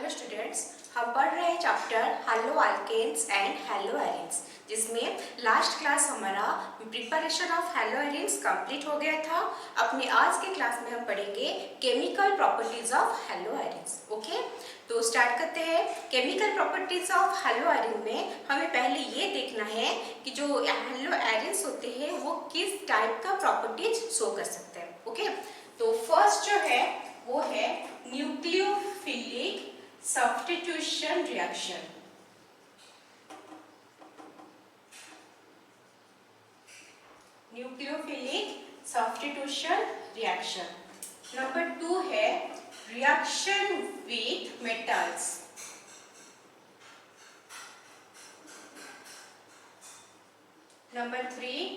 Hello students, हम पढ़ रहे हैं chapter haloalkanes and haloarenes, जिसमें लास्ट क्लास हमारा preparation of haloarenes complete हो गया था। अपने आज के क्लास में हम पढ़ेंगे chemical properties of hello arenes. Okay, तो स्टार्ट करते हैं। Chemical properties of hello Erin में हमें पहले ये देखना है कि जो हेलो एरिन्स होते हैं वो किस टाइप का प्रॉपर्टीज शो कर सकते हैं। ओके, तो फर्स्ट जो है वो है nucleophilic substitution reaction. Nucleophilic substitution reaction. Number 2 है reaction with metals. Number 3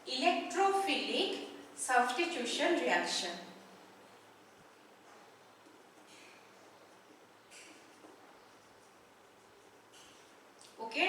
electrophilic substitution reaction. Okay,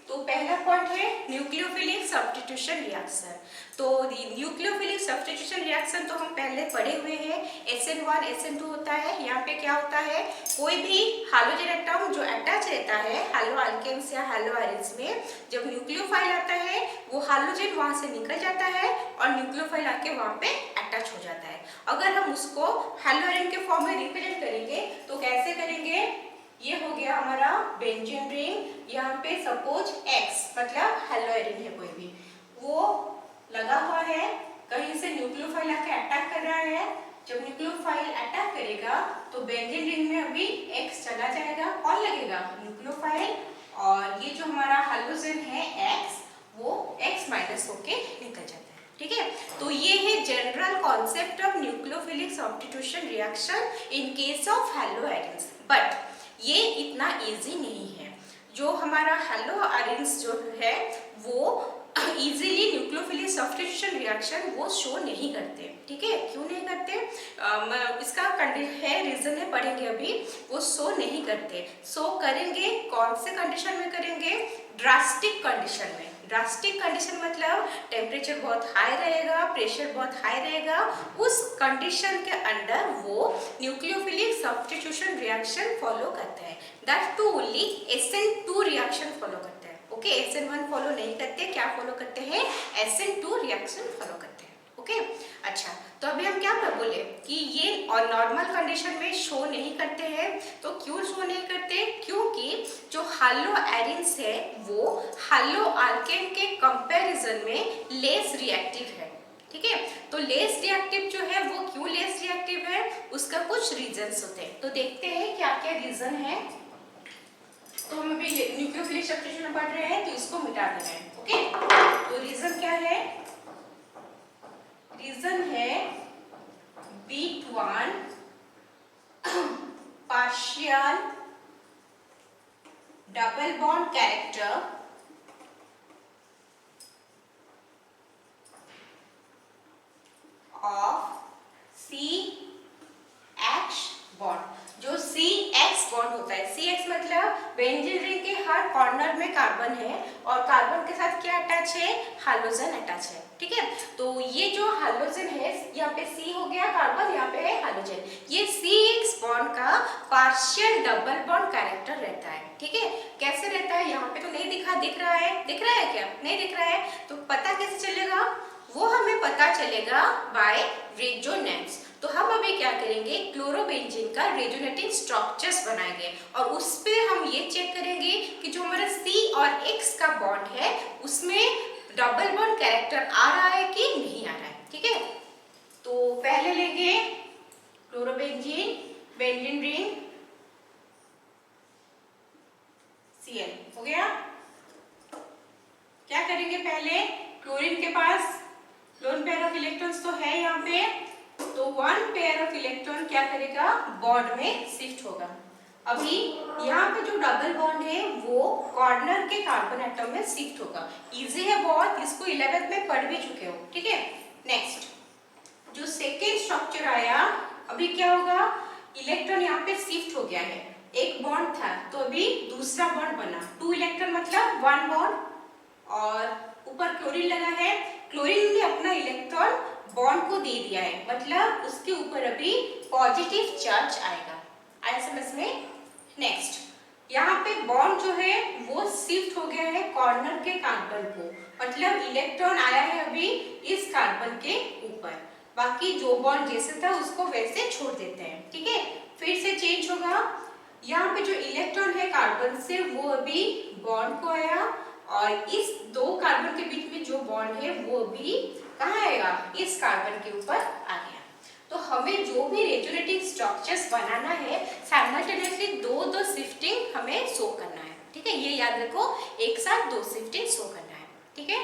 तो पहला पॉइंट है न्यूक्लियोफिलिक सब्स्टिट्यूशन रिएक्शन। तो न्यूक्लियोफिलिक सब्स्टिट्यूशन रिएक्शन तो हम पहले पढ़े हुए हैं। SN1 SN2 होता है। यहाँ पे क्या होता है, कोई भी हाइड्रोजन एटम जो अटैच रहता है हेलो अल्केन्स या हेलो एरिन्स में, जब न्यूक्लियोफाइल आता है वो हाइड्रोजन वहां से निकल जाता है और न्यूक्लियोफाइल आके वहां पे अटैच हो जाता है। अगर हम उसको हेलो एरिन के फॉर्म में रिप्रेजेंट करेंगे तो कैसे करेंगे, ये हो गया हमारा बेंजीन रिंग। यहाँ पे सपोज X मतलब हेलो एरिन है, कोई भी वो लगा हुआ है, कहीं से न्यूक्लियोफाइल आके अटैक कर रहा है। जब न्यूक्लियोफाइल अटैक करेगा तो बेंजीन रिंग में अभी X चला जाएगा, कौन लगेगा, न्यूक्लियोफाइल, और ये जो हमारा हाइड्रोजन है X वो X माइनस होके निकल जाता है। ठीक है, तो ये है general concept of nucleophilic substitution reaction in case of hello arenes. But ये इतना इजी नहीं है। जो हमारा हेलो एरिन्स जो है वो इजीली न्यूक्लियोफिलिक सब्स्टिट्यूशन रिएक्शन वो शो नहीं करते। ठीक है, क्यों नहीं करते, इसका है रीजन है, पढ़ेंगे अभी। वो शो नहीं करते, शो करेंगे कौन से कंडीशन में करेंगे, ड्रास्टिक कंडीशन में। ड्रास्टिक कंडीशन मतलब टेम्परेचर बहुत हाई रहेगा, प्रेशर बहुत हाई रहेगा, उस कंडीशन के अंदर वो न्यूक्लियोफिलिक सब्स्टिट्यूशन रिएक्शन फॉलो करते हैं। That too only SN2 reaction follow करते हैं। ओके, SN1 फॉलो नहीं करते, क्या फॉलो करते हैं, SN2 रिएक्शन फॉलो करते हैं। ओके, अच्छा, तो अभी हम क्या बोले कि ये और नॉर्मल कंडीशन में शो नहीं करते हैं। तो क्यों शो नहीं करते, क्योंकि जो हेलो एरिन्स है वो हेलो अल्केन के कंपैरिजन में लेस रिएक्टिव है। ठीक है, तो लेस रिएक्टिव जो है वो क्यों लेस रिएक्टिव है, उसका कुछ रीजंस होते हैं। तो देखते हैं क्या क्या रीजन है। तो हम अभी न्यूक्लियोफिलिक सब्स्टिट्यूशन पढ़ रहे हैं तो इसको मिटा दे रहे हैं। ओके, तो रीजन क्या है, रीजन है B1 partial double bond character of CH bond। जो CX बॉन्ड होता है, CX मतलब बेंजीन रिंग के हर कॉर्नर में कार्बन है और कार्बन के साथ क्या अटैच है, हाइड्रोजन अटैच है। ठीक है, तो ये जो हाइड्रोजन है, यहाँ पे C हो गया कार्बन, यहाँ पे है हाइड्रोजन, ये CX बॉन्ड का पार्शियल डबल बॉन्ड कैरेक्टर रहता है। ठीक है, कैसे रहता है, यहाँ पे तो नहीं दिख रहा है, दिख रहा है क्या, नहीं दिख रहा है, तो पता कैसे चलेगा, वो हमें पता चलेगा बाय रेजोनेंस। तो हम अभी क्या करेंगे, क्लोरोबेंजीन का रेजोनेटिंग स्ट्रक्चर्स बनाएंगे और उस पे हम ये चेक करेंगे कि जो हमारा C और X का बॉन्ड है उसमें डबल बॉन्ड कैरेक्टर आ रहा है कि नहीं आ रहा है। ठीक है, तो पहले लेंगे क्लोरोबेंजीन, बेंजीन रिंग, Cl हो गया। क्या करेंगे, पहले क्लोरीन के पास लोन पेयर ऑफ इलेक्ट्रॉन्स तो है यहाँ पे, तो वन पेयर ऑफ इलेक्ट्रॉन क्या करेगा, बॉन्ड में शिफ्ट होगा। अभी यहाँ पे जो डबल बॉन्ड है वो कॉर्नर के कार्बन एटम में शिफ्ट होगा। इजी है बहुत, इसको 11th में पढ़ भी चुके हो। ठीक है, नेक्स्ट जो सेकेंड स्ट्रक्चर आया, अभी क्या होगा, इलेक्ट्रॉन यहाँ पे शिफ्ट हो गया है, एक बॉन्ड था तो अभी दूसरा बॉन्ड बना, 2 इलेक्ट्रॉन मतलब 1 बॉन्ड, और ऊपर क्लोरीन लगा है, क्लोरीन ने अपना इलेक्ट्रॉन बॉन्ड को दे दिया है, मतलब उसके ऊपर अभी पॉजिटिव चार्ज आएगा। आया समझ में, वो शिफ्ट हो गया है कॉर्नर के कार्बन को, मतलब इलेक्ट्रॉन आया है अभी इस कार्बन के ऊपर, बाकी जो बॉन्ड जैसे था उसको वैसे छोड़ देते हैं। ठीक है, फिर से चेंज होगा, यहाँ पे जो इलेक्ट्रॉन है कार्बन से वो अभी बॉन्ड को आया और इस दो कार्बन के बीच में जो बॉन्ड है वो भी कहाँ आएगा, इस कार्बन के ऊपर आ गया। तो हमें जो भी रेजोनेटिंग स्ट्रक्चर्स बनाना है साइमल्टेनियसली दो शिफ्टिंग हमें शो करना है। ठीक है, ये याद रखो, एक साथ दो शिफ्टिंग शो करना है। ठीक है,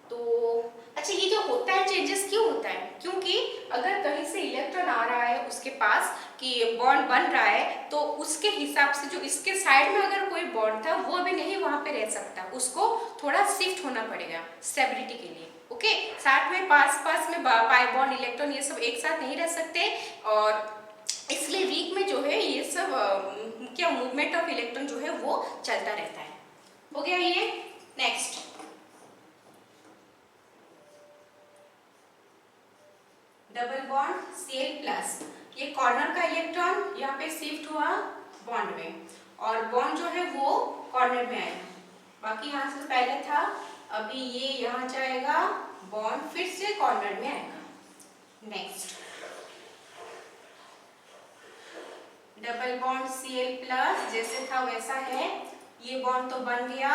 तो अच्छा ये जो होता है चेंजेस क्यों होता है, क्योंकि अगर कहीं से इलेक्ट्रॉन आ रहा है उसके पास कि बॉन्ड बन रहा है तो उसके हिसाब से जो इसके साइड में अगर कोई बॉन्ड था वो अभी नहीं वहां पे रह सकता, उसको थोड़ा शिफ्ट होना पड़ेगा स्टेबिलिटी के लिए। ओके, साथ में पास में पाई बॉन्ड इलेक्ट्रॉन ये सब एक साथ नहीं रह सकते और इसलिए वीक में जो है ये सब क्या मूवमेंट ऑफ इलेक्ट्रॉन जो है वो चलता रहता है। हो गया ये। नेक्स्ट डबल बॉन्ड Cl+, ये कॉर्नर का इलेक्ट्रॉन यहाँ पे शिफ्ट हुआ बॉन्ड में और बॉन्ड जो है वो कॉर्नर में आया, बाकी यहाँ से पहले था, अभी ये यहाँ जाएगा, बॉन्ड फिर से कॉर्नर में आएगा। नेक्स्ट डबल बॉन्ड Cl+, जैसे था वैसा है, ये बॉन्ड तो बन गया,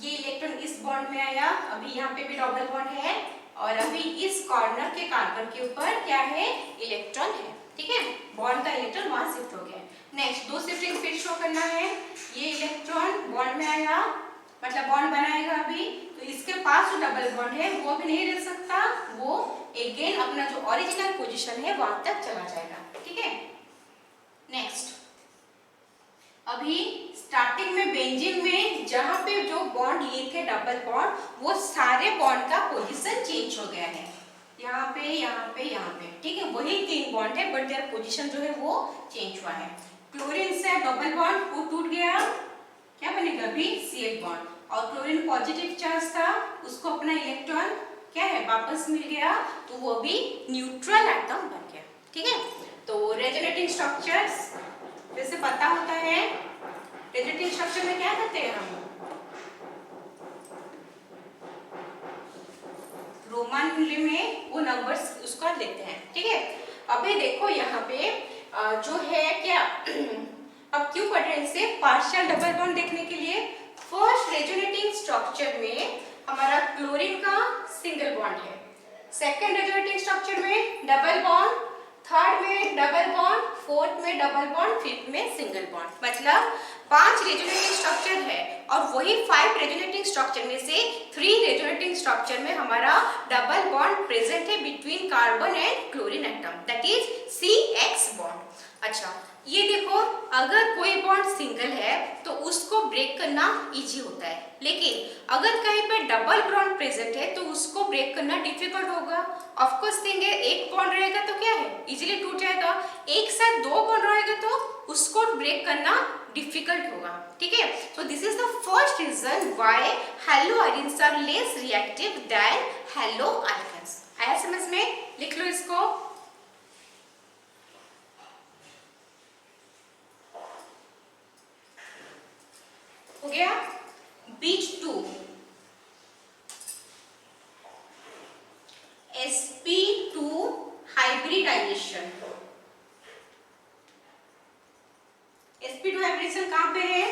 ये इलेक्ट्रॉन इस बॉन्ड में आया, अभी यहाँ पे भी डबल बॉन्ड है और अभी इस कॉर्नर के कार्बन के ऊपर क्या है, इलेक्ट्रॉन है। ठीक है, बॉन्ड का इलेक्ट्रॉन वहां शिफ्ट हो गया। नेक्स्ट दो शिफ्टिंग फिर शो करना है, ये इलेक्ट्रॉन बॉन्ड में आया, मतलब बॉन्ड बनाएगा अभी, तो इसके पास जो डबल बॉन्ड है वो भी नहीं रह सकता, वो अगेन अपना जो ओरिजिनल पोजीशन है वहां तक चला जाएगा। ठीक है, नेक्स्ट अभी स्टार्टिंग में बेंजीन में जहां पे जो बॉन्ड लिए थे डबल बॉन्ड, वो सारे बॉन्ड का पोजीशन चेंज हो गया है, यहाँ पे यहाँ पे यहाँ पे। ठीक है, वही तीन बॉन्ड है बट देयर पोजीशन जो है वो चेंज हुआ है। क्लोरीन से डबल बॉन्ड वो टूट गया, क्या बनेगा अभी Cl बॉन्ड, और क्लोरीन पॉजिटिव चार्ज था, उसको अपना इलेक्ट्रॉन क्या है वापस मिल गया, तो वो भी न्यूट्रल एटम बन गया। ठीक है, तो रेजोनेटिंग स्ट्रक्चर्स जैसे पता होता है, रेजोनेटिंग स्ट्रक्चर में क्या करते हैं हम, रोमन में वो नंबर्स उसका लेते हैं। ठीक है, अभी देखो यहाँ पे जो है क्या अब क्यों पढ़ रहे हैं इसे, पार्शियल डबल बॉन्ड देखने के लिए। फर्स्ट रेजोनेटिंग स्ट्रक्चर में हमारा क्लोरीन का सिंगल बॉन्ड है, सेकंड रेजोनेटिंग स्ट्रक्चर में डबल बॉन्ड, थर्ड में डबल बॉन्ड, फोर्थ में डबल बॉन्ड, फिफ्थ में सिंगल बॉन्ड, मतलब 5 रेजोनेटिंग स्ट्रक्चर है और वही 5 रेजोनेटिंग स्ट्रक्चर में से 3 रेजोनेटिंग स्ट्रक्चर में हमारा डबल बॉन्ड प्रेजेंट है between carbon and chlorine atom, that is CX bond. अच्छा ये देखो, अगर कोई बॉन्ड सिंगल है तो उसको ब्रेक करना इजी होता है, लेकिन अगर कहीं पे डबल बॉन्ड प्रेजेंट है तो उसको ब्रेक करना डिफिकल्ट होगा। ऑफ कोर्स थिंग है, एक बॉन्ड रहेगा तो क्या है इजीली टूट जाएगा, एक साथ दो बॉन्ड रहेगा तो उसको ब्रेक करना डिफिकल्ट होगा। ठीक है, so this is the first reason why haloarenes are less reactive than haloalkanes. आया समझ में, लिख लो इसको। हो गया। बीच 2 sp2 हाइब्रिडाइजेशन। sp2 हाइब्रिडाइजेशन कहां पे है,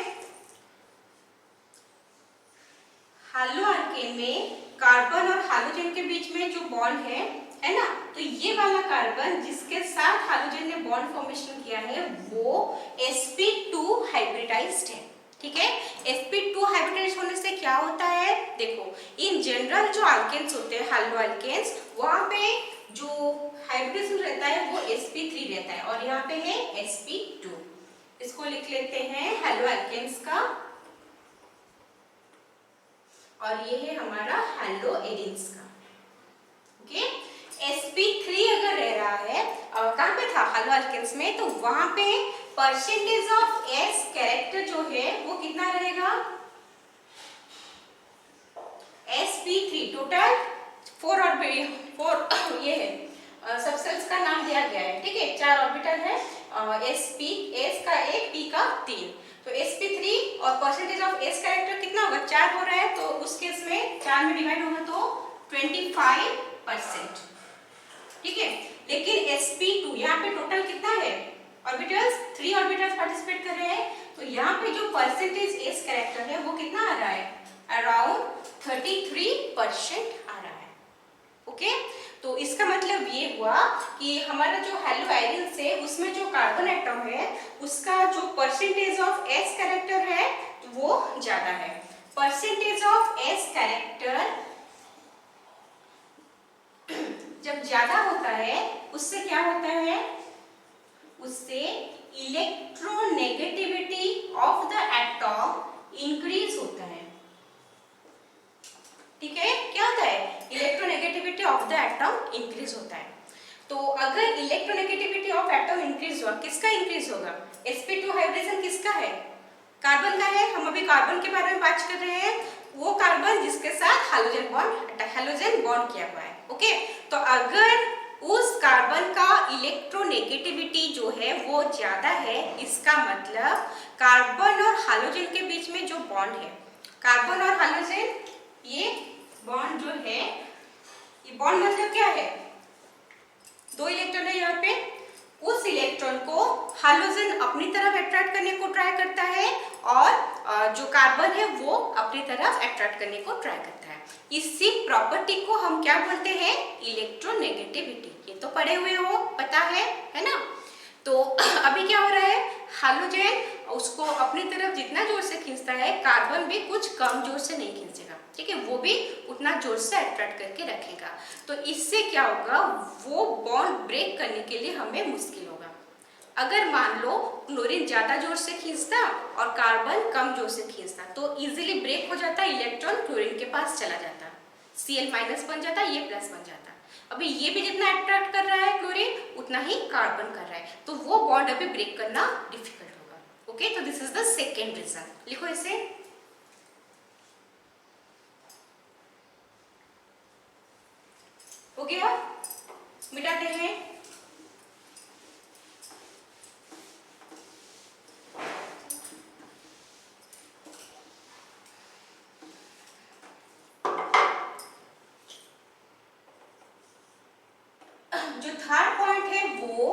हैलो अल्केन में कार्बन और हाइड्रोजन के बीच में जो बॉन्ड है ना, तो ये वाला कार्बन जिसके साथ हाइड्रोजन ने बॉन्ड फॉर्मेशन किया है वो sp2 हाइब्रिडाइज्ड है। ठीक है, sp2 हाइब्रिडाइज होने से क्या होता है, देखो इन जनरल जो अल्केन्स होते हैं हैलो अल्केन्स, वहां पे जो हाइब्रिडाइजेशन रहता है वो sp3 रहता है और यहाँ पे है sp2, इसको लिख लेते हैं हैलो अल्केन्स का, और ये है हमारा हैलो एरिन्स का। ओके, sp3 अगर रह रहा है कहाँ पे था हैलो अल्केन्स में, तो वहां पे परसेंटेज ऑफ s कैरेक्टर जो है वो कितना रहेगा, sp3 टोटल 4 और 4 ये है सबसेल्स का नाम दिया गया है। ठीक है, 4 ऑर्बिटल है, sp, s का 1, p का 3, तो sp3 और परसेंटेज ऑफ s कैरेक्टर कितना होगा 4 हो रहा है, तो उस केस में 4 में डिवाइड होगा तो 25%, ठीक है। लेकिन sp2 यहाँ पे टोटल कितना है ऑर्बिटल्स, 3 ऑर्बिटल्स पार्टिसिपेट कर रहे हैं, तो यहाँ पे जो परसेंटेज s कैरेक्टर है वो कितना आ रहा है, अराउंड 33% आ रहा है, ओके। तो इसका मतलब ये हुआ कि हमारा जो हैलो एरिन्स है उसमें जो कार्बन एटम है उसका जो परसेंटेज ऑफ s कैरेक्टर है वो ज्यादा है। परसेंटेज ऑफ s कैरेक्टर जब ज्यादा होता है उससे क्या होता है, उससे electronegativity of the atom increase होता है, ठीक है। क्या होता है, electronegativity of the atom increase होता है। तो अगर इलेक्ट्रोनेगेटिविटी ऑफ एटम इंक्रीज हुआ, किसका इंक्रीज होगा, sp2 हाइब्रिडेशन किसका है, कार्बन का है। हम अभी कार्बन के बारे में बात कर रहे हैं, वो कार्बन जिसके साथ हाइड्रोजन बॉन्ड किया हुआ है, ओके। तो अगर उस कार्बन का इलेक्ट्रोनेगेटिविटी जो है वो ज्यादा है, इसका मतलब कार्बन और हाइड्रोजन के बीच में जो बॉन्ड है, कार्बन और हाइड्रोजन ये बॉन्ड जो है, ये बॉन्ड मतलब क्या है, 2 इलेक्ट्रॉन है यहाँ पे, उस इलेक्ट्रॉन को हाइड्रोजन अपनी तरफ अट्रैक्ट करने को ट्राई करता है और जो कार्बन है वो अपनी तरफ अट्रैक्ट करने को ट्राई करता है। इसी प्रॉपर्टी को हम क्या बोलते हैं, इलेक्ट्रोनेगेटिविटी। ये तो पढ़े हुए हो, पता है ना। तो अभी क्या हो रहा है, हाइड्रोजन उसको अपनी तरफ जितना जोर से खींचता है, कार्बन भी कुछ कम जोर से नहीं खींचेगा, ठीक है, वो भी उतना जोर से अट्रैक्ट करके रखेगा। तो इससे क्या होगा, वो बॉन्ड ब्रेक करने के लिए हमें मुश्किल होगा। अगर मान लो क्लोरीन ज्यादा जोर से खींचता और कार्बन कम जोर से खींचता तो इजीली ब्रेक हो जाता, इलेक्ट्रॉन क्लोरीन के पास चला जाता, Cl- बन जाता, ये प्लस बन जाता। अभी ये भी जितना अट्रैक्ट कर रहा है क्लोरीन उतना ही कार्बन कर रहा है, तो वो बॉन्ड अभी ब्रेक करना डिफिकल्ट होगा, ओके। तो this is the second reason, लिखो इसे। हो गया, मिटाते हैं। जो थर्ड पॉइंट है वो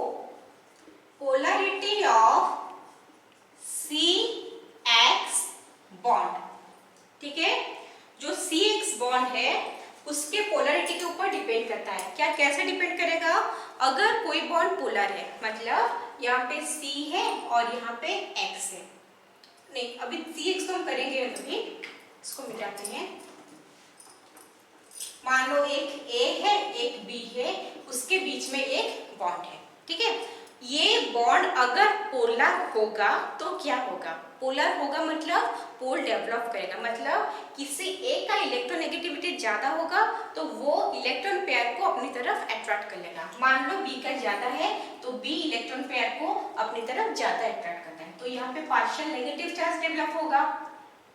पोलैरिटी ऑफ CX बॉन्ड, ठीक है। जो CX बॉन्ड है उसके पोलैरिटी के ऊपर डिपेंड करता है। क्या, कैसे डिपेंड करेगा, अगर कोई बॉन्ड पोलर है, मतलब यहाँ पे C है और यहाँ पे X है, नहीं अभी CX तो हम करेंगे अभी, इसको मिटाते हैं। मान लो एक A है एक B है, उसके बीच में एक बॉन्ड है, ठीक है। ये बॉन्ड अगर पोलर होगा तो क्या होगा, पोलर होगा मतलब पोल डेवलप करेगा, मतलब किसी एक का इलेक्ट्रोनेगेटिविटी ज्यादा होगा तो वो इलेक्ट्रॉन पेयर को अपनी तरफ अट्रैक्ट कर लेगा। मान लो B का ज्यादा है तो B इलेक्ट्रॉन पेयर को अपनी तरफ ज्यादा अट्रैक्ट करता है, तो यहाँ पे पार्शियल नेगेटिव चार्ज डेवलप होगा।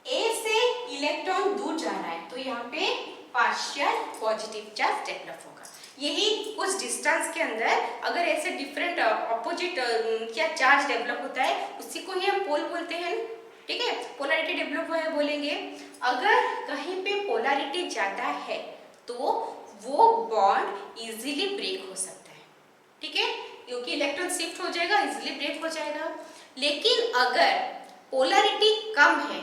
A से इलेक्ट्रॉन दूर जा रहा है तो यहाँ पे पार्शियल पॉजिटिव चार्ज डेवलप होगा। यही कुछ डिस्टेंस के अंदर अगर ऐसे डिफरेंट ऑपोजिट क्या चार्ज डेवलप होता है उसी को ही हम पोल बोलते हैं, ठीक है। पोलैरिटी डेवलप हुआ है बोलेंगे। अगर कहीं पे पोलैरिटी ज्यादा है तो वो बॉन्ड इजीली ब्रेक हो सकता है, ठीक है, क्योंकि इलेक्ट्रॉन शिफ्ट हो जाएगा, इजीली ब्रेक हो जाएगा। लेकिन अगर पोलैरिटी कम है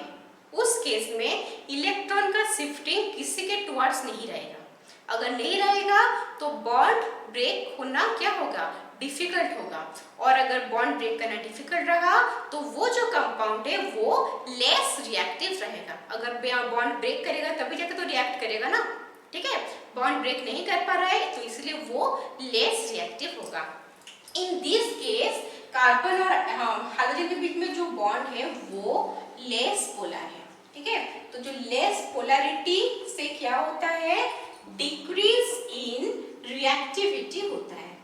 उस केस में इलेक्ट्रॉन का शिफ्टिंग किसी के टुवर्ड्स नहीं रहेगा। अगर नहीं रहेगा तो बॉन्ड ब्रेक होना क्या होगा, डिफिकल्ट होगा। और अगर बॉन्ड ब्रेक करना डिफिकल्ट रहा तो वो जो कंपाउंड है वो लेस रिएक्टिव रहेगा। अगर बॉन्ड ब्रेक करेगा तभी जाकर तो रिएक्ट करेगा ना, ठीक है। बॉन्ड ब्रेक नहीं कर पा रहा है तो इसलिए वो लेस रिएक्टिव होगा। इन दिस केस कार्बन और हाइड्रोजन के बीच में जो बॉन्ड है वो लेस पोलर है, ठीक है। तो जो लेस पोलैरिटी से क्या होता है, डिक्रीज इन रिएक्टिविटी होता है,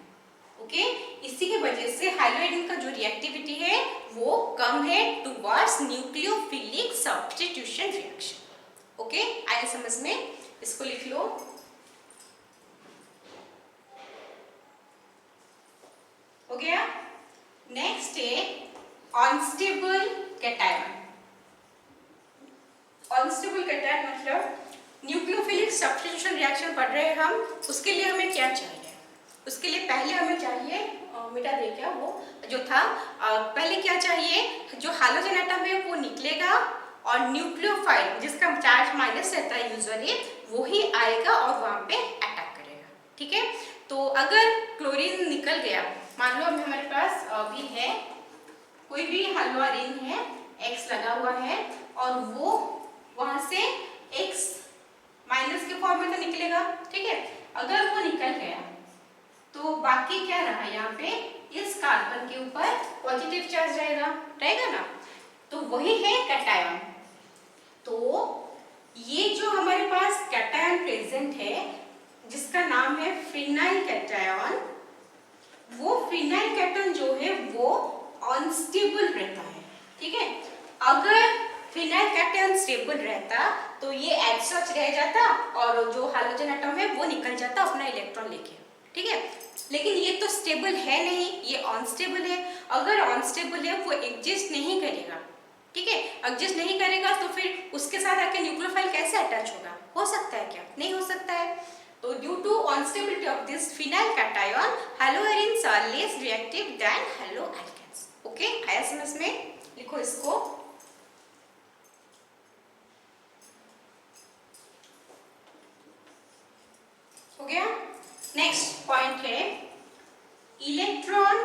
ओके। इसी की वजह से हाइड्रोजन का जो रिएक्टिविटी है वो कम है towards nucleophilic substitution reaction, okay. आया समझ में, इसको लिख लो। हो गया, नेक्स्ट है अनस्टेबल कैटायन। अनस्टेबल कैटायन मतलब न्यूक्लियोफिलिक सब्स्टिट्यूशन रिएक्शन पढ़ रहे हैं हम, उसके लिए हमें क्या चाहिए? उसके लिए पहले हमें चाहिए मिटा दे क्या वो जो था पहले क्या चाहिए, जो हाइड्रोजन एटम है वो निकलेगा और न्यूक्लियोफाइल जिसका चार्ज माइनस रहता है यूजुअली वो ही आएगा और वहां पे अटैक करेगा। ठीक है, तो अगर क्लोरीन निकल गया, मान लो हमारे पास अभी है कोई भी हलवा रिंग है, X लगा हुआ है और वो वहां से X माइनस के फॉर्म में तो निकलेगा। ठीक है, अगर वो निकल गया तो बाकी क्या रहा यहाँ पे, इस कार्बन के ऊपर पॉजिटिव चार्ज रहेगा ना, तो वही है कैटायन। तो ये जो हमारे पास कैटायन प्रेजेंट है जिसका नाम है फिनाइल कैटायन, वो फिनाइल कैटायन जो है वो अनस्टेबल रहता है। ठीक है, अगर फिनाइल कैटायन स्टेबल रहता तो ये एज सच रह जाता और जो हाइड्रोजन एटम है वो निकल जाता अपना इलेक्ट्रॉन लेके। ठीक है, लेकिन ये तो स्टेबल है नहीं, ये अनस्टेबल है। अगर अनस्टेबल है वो एग्जिस्ट नहीं करेगा। ठीक है, एग्जिस्ट नहीं करेगा तो फिर उसके साथ आके न्यूक्लियोफाइल कैसे अटैच होगा? हो सकता है क्या? नहीं हो सकता है। तो due to instability of this phenyl cation, haloarenes are less reactive than haloalkanes. Okay, आया समझ में? लिखो इसको। हो गया। नेक्स्ट पॉइंट है electron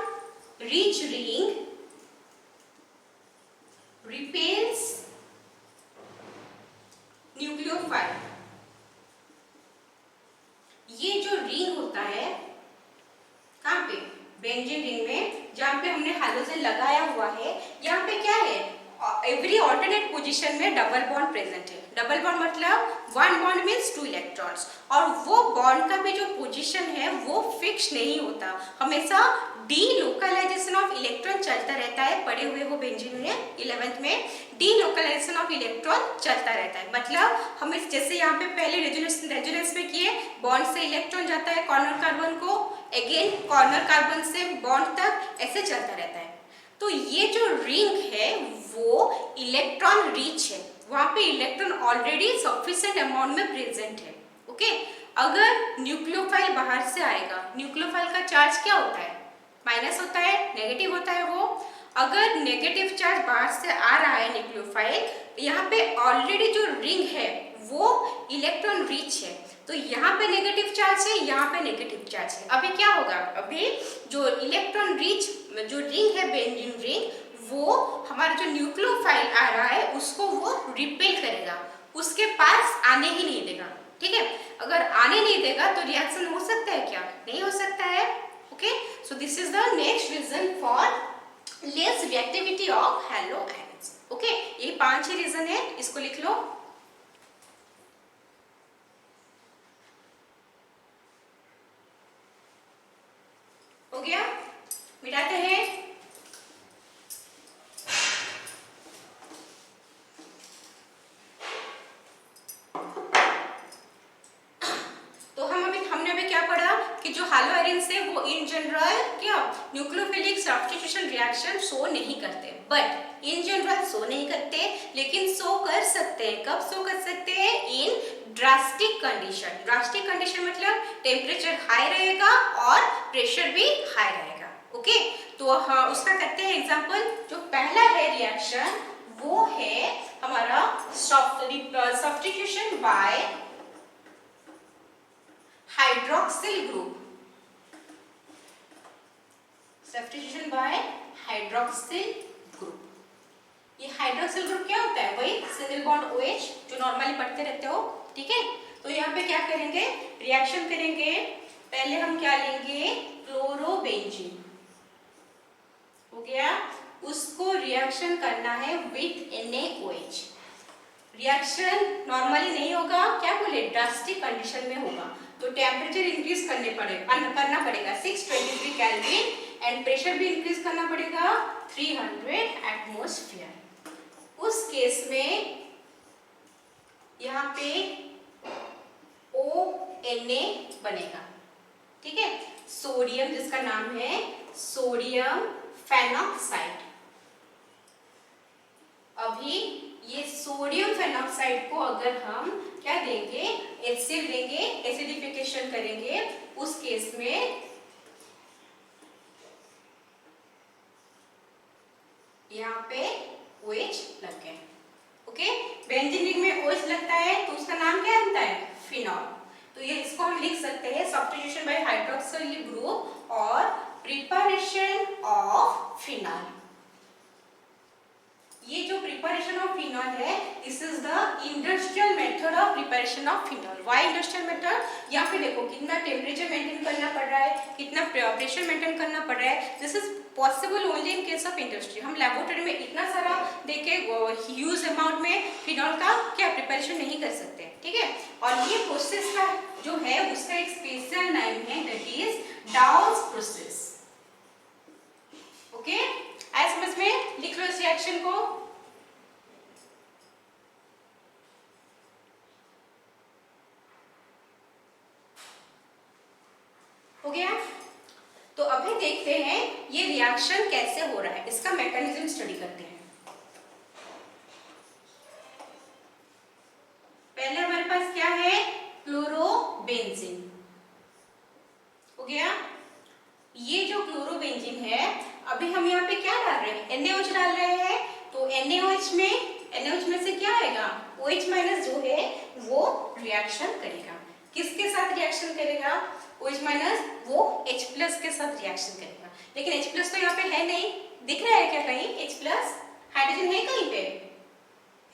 rich ring repels nucleophile. ये जो रिंग होता है कहाँ पे? बेंजीन रिंग में, जहाँ पे हमने हाइड्रोजन लगाया हुआ है, यहाँ पे क्या है, एवरी ऑल्टरनेट पोजीशन में डबल बॉन्ड प्रेजेंट है। डबल बॉन्ड मतलब one bond means two electrons, और वो बॉन्ड का भी जो पोजीशन है वो फिक्स नहीं होता, हमेशा डी लोकलाइजेशन ऑफ इलेक्ट्रॉन चलता रहता है। पढ़े हुए वो बेंजीन में 11th में डी लोकलाइजेशन ऑफ इलेक्ट्रॉन चलता रहता है। मतलब हमें जैसे यहाँ पे पहले रेजोनेंस में किए, बॉन्ड से इलेक्ट्रॉन जाता है कॉर्नर कार्बन को, अगेन कॉर्नर कार्बन से बॉन्ड तक, ऐसे चलता रहता है। तो ये जो रिंग है वो इलेक्ट्रॉन रिच है, वहां पे इलेक्ट्रॉन ऑलरेडी सफिशिएंट अमाउंट में प्रेजेंट है। ओके, अगर न्यूक्लियोफाइल बाहर से आएगा, न्यूक्लियोफाइल का चार्ज क्या होता है? माइनस होता है, नेगेटिव होता है वो। अगर नेगेटिव चार्ज बाहर से आ रहा है न्यूक्लियोफाइल, यहाँ पे ऑलरेडी जो रिंग है वो इलेक्ट्रॉन रिच है, तो यहाँ पे नेगेटिव चार्ज है, यहाँ पे नेगेटिव चार्ज है। अभी क्या होगा, अभी जो इलेक्ट्रॉन रिच जो रिंग है बेंजीन रिंग, वो हमारा जो न्यूक्लियोफाइल आ रहा है उसको वो रिपेल करेगा, उसके पास आने ही नहीं देगा। ठीक है, अगर आने नहीं देगा तो रिएक्शन हो सकता है क्या? नहीं हो सकता है। Okay, so this is the next reason for less reactivity of haloarenes. Okay, ये 5 ही रीजन है, इसको लिख लो। हो गया, मिटाते हैं। तो हमने अभी क्या पढ़ा कि जो हैलोआयंस है वो इन जनरल क्या न्यूक्लियोफिलिक सब्स्टिट्यूशन रिएक्शन शो नहीं करते, बट इन जनरल शो नहीं करते, लेकिन शो कर सकते हैं। कब शो कर सकते हैं? इन ड्रास्टिक कंडीशन। ड्रास्टिक कंडीशन मतलब टेम्परेचर हाई रहेगा और प्रेशर भी हाई रहेगा। ओके, तो हाँ, उसका करते हैं एग्जांपल। जो पहला है रिएक्शन वो है हमारा substitution by hydroxyl group. Substitution by hydroxyl group. ये हाइड्रोक्सिल ग्रुप क्या होता है? वही सिंगल बॉन्ड OH जो नॉर्मली पढ़ते रहते हो। ठीक है, तो यहाँ पे क्या करेंगे, रिएक्शन करेंगे। पहले हम क्या लेंगे, क्लोरोबेंजीन। हो गया, उसको रिएक्शन करना है विथ NaOH। रिएक्शन नॉर्मली नहीं होगा, क्या बोले, ड्रास्टिक कंडीशन में होगा, तो टेम्परेचर इंक्रीज करना पड़ेगा 623 केल्विन, एंड प्रेशर भी इंक्रीज करना पड़ेगा 300 एटमॉस्फेयर। उस केस में यहाँ पे ONa बनेगा। ठीक है, सोडियम जिसका नाम है सोडियम फेनॉक्साइड। अभी ये सोडियम फेनॉक्साइड को अगर हम क्या देंगे, एसिड देंगे, एसिडिफिकेशन करेंगे, उस केस में यहाँ पे OH लग गया। ओके, बेंजीन रिंग में OH लगता है तो उसका नाम क्या बनता है, फिनॉल। तो ये इसको हम लिख सकते हैं सब्स्टिट्यूशन बाय हाइड्रोक्सिल ग्रुप और प्रिपरेशन ऑफ फिनॉल। ये जो प्रिपरेशन ऑफ फिनॉल है, this is the industrial method of preparation of phenol. Why industrial method? यहाँ पे देखो कितना टेम्परेचर मेंटेन करना पड़ रहा है, कितना प्रेशर मेंटेन करना पड़ रहा है। This is possible only in case of industry. हम लेबोरेटरी में इतना सारा देके ह्यूज अमाउंट में फिनॉल का क्या प्रिपरेशन नहीं कर सकते, ठीक है। और ये प्रोसेस का जो है उसका एक स्पेशल नाम है, दैट इज डाउस प्रोसेस। ओके, आया समझ में? लिख लो इस रिएक्शन को। हो गया? तो अभी देखते हैं ये रिएक्शन कैसे हो रहा है, इसका मैकेनिज्म स्टडी करते हैं। पहले हमारे पास क्या है, क्लोरोबेंजीन। हो गया? ये जो क्लोरोबेंजीन है, अभी हम यहाँ पे क्या डाल रहे हैं, NaOH डाल रहे हैं। तो NaOH में से क्या आएगा, OH माइनस जो है वो रिएक्शन करेगा। किसके साथ रिएक्शन करेगा, OH माइनस वो H प्लस के साथ रिएक्शन करेगा। लेकिन H प्लस तो यहाँ पे है नहीं, दिख रहा है क्या कहीं H प्लस? हाइड्रोजन है कहीं पे?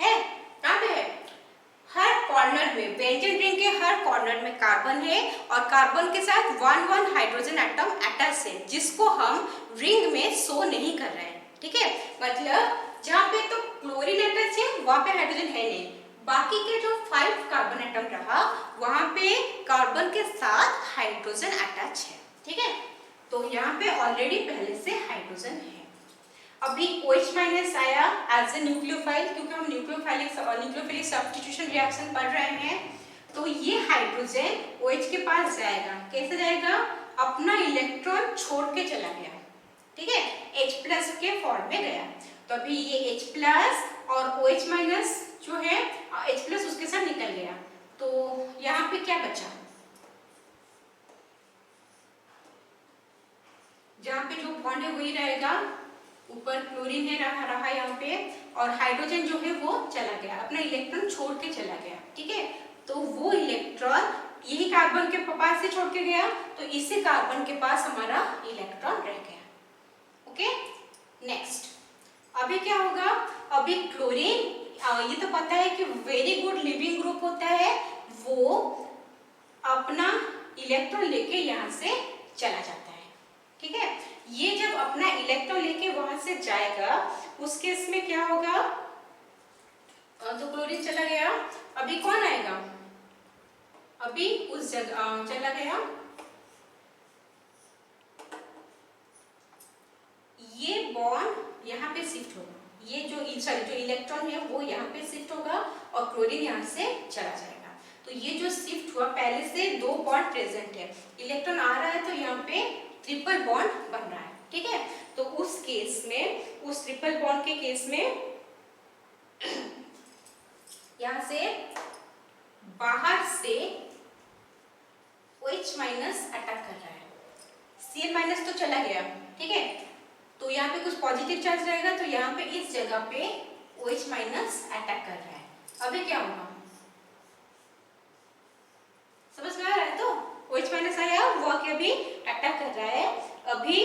है? कहाँ पे है? हर कॉर्नर में, बेंजीन रिंग के हर कॉर्नर में कार्बन है और कार्बन के साथ 1 हाइड्रोजन एटम अटैच है, जिसको हम रिंग में शो नहीं कर रहे हैं, ठीक है। मतलब जहाँ पे तो क्लोरीन अटैच है वहां पे हाइड्रोजन है नहीं, बाकी के जो 5 कार्बन एटम रहा वहां पे कार्बन के साथ हाइड्रोजन अटैच है, ठीक है। तो यहाँ पे ऑलरेडी पहले से हाइड्रोजन है। अभी OH माइनस आया एज ए न्यूक्लियोफाइल, क्योंकि हम न्यूक्लियोफिलिक सब्स्टिट्यूशन रिएक्शन पढ़ रहे हैं। तो ये हाइड्रोजन OH के पास जाएगा, कैसे जाएगा, अपना इलेक्ट्रॉन छोड़ के चला गया, ठीक है, H प्लस के फॉर्म में गया। तो अभी ये H प्लस और OH माइनस जो है H प्लस उसके साथ निकल गया। तो यहाँ पे क्या बचा, जहाँ पे जो बॉन्ड है वही रहेगा, ऊपर क्लोरीन है रहा यहाँ पे, और हाइड्रोजन जो है वो चला गया, अपना इलेक्ट्रॉन छोड़ के चला गया, ठीक है। तो वो इलेक्ट्रॉन यही कार्बन के पास से छोड़ के गया, तो इसी कार्बन के पास हमारा इलेक्ट्रॉन रह गया। ओके, नेक्स्ट अभी क्या होगा, अभी क्लोरीन, ये तो पता है कि वेरी गुड लिविंग ग्रुप होता है, वो अपना इलेक्ट्रॉन लेके यहाँ से चला जाता है, ठीक है। ये जब अपना इलेक्ट्रॉन लेके वहां से जाएगा, उस केस में क्या होगा, तो क्लोरीन चला गया, अभी कौन आएगा, अभी उस जगह चला गया, ये बॉन्ड यहाँ पे शिफ्ट होगा, ये जो इलेक्ट्रॉन है वो यहाँ पे शिफ्ट होगा और क्लोरीन यहाँ से चला जाएगा। तो ये जो शिफ्ट हुआ, पहले से 2 बॉन्ड प्रेजेंट है, इलेक्ट्रॉन आ रहा है तो यहाँ पे ट्रिपल बॉन्ड बन रहा है, ठीक है। तो उस केस में, उस ट्रिपल बॉन्ड के केस में यहाँ से बाहर से OH माइनस अटैक कर रहा है, Cl माइनस तो चला गया, ठीक है। तो यहाँ पे कुछ पॉजिटिव चार्ज रहेगा, तो यहाँ पे इस जगह पे OH माइनस अटैक कर रहा है। अभी क्या होगा, समझ में आ रहा है? तो OH माइनस आया, वो आके अभी अटैक कर रहा है। अभी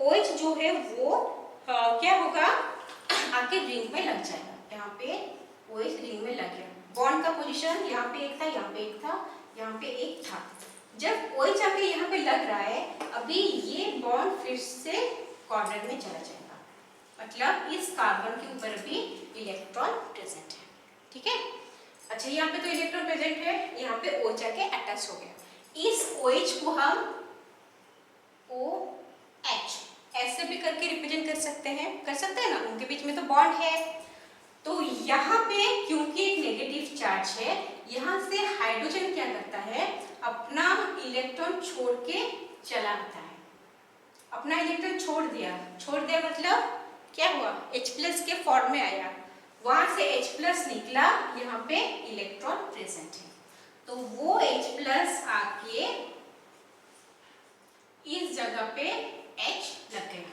OH जो है वो क्या होगा, आके रिंग में लग जाएगा, यहाँ पे OH रिंग में लग गया। बॉन्ड का पोजीशन यहाँ पे एक था, यहाँ पे एक था, यहाँ पे एक था। जब OH आके यहाँ पे लग रहा है, अभी ये बॉन्ड फिर से कॉर्नर में चला जाएगा, मतलब इस कार्बन के ऊपर भी इलेक्ट्रॉन प्रेजेंट है, ठीक है। अच्छा, यहाँ पे तो इलेक्ट्रॉन प्रेजेंट है, यहाँ पे OH आके अटैच हो गया। इस OH को हम OH ऐसे भी करके रिप्रेजेंट कर सकते हैं ना, उनके बीच में तो बॉन्ड है। तो यहाँ पे क्योंकि एक नेगेटिव चार्ज है, यहाँ से हाइड्रोजन क्या करता है, अपना इलेक्ट्रॉन छोड़ के चला आता है, अपना इलेक्ट्रॉन छोड़ दिया मतलब क्या हुआ, H+ के फॉर्म में आया, वहां से H+ निकला, यहाँ पे इलेक्ट्रॉन प्रेजेंट है, तो वो H+ आके इस जगह पे H लग गया,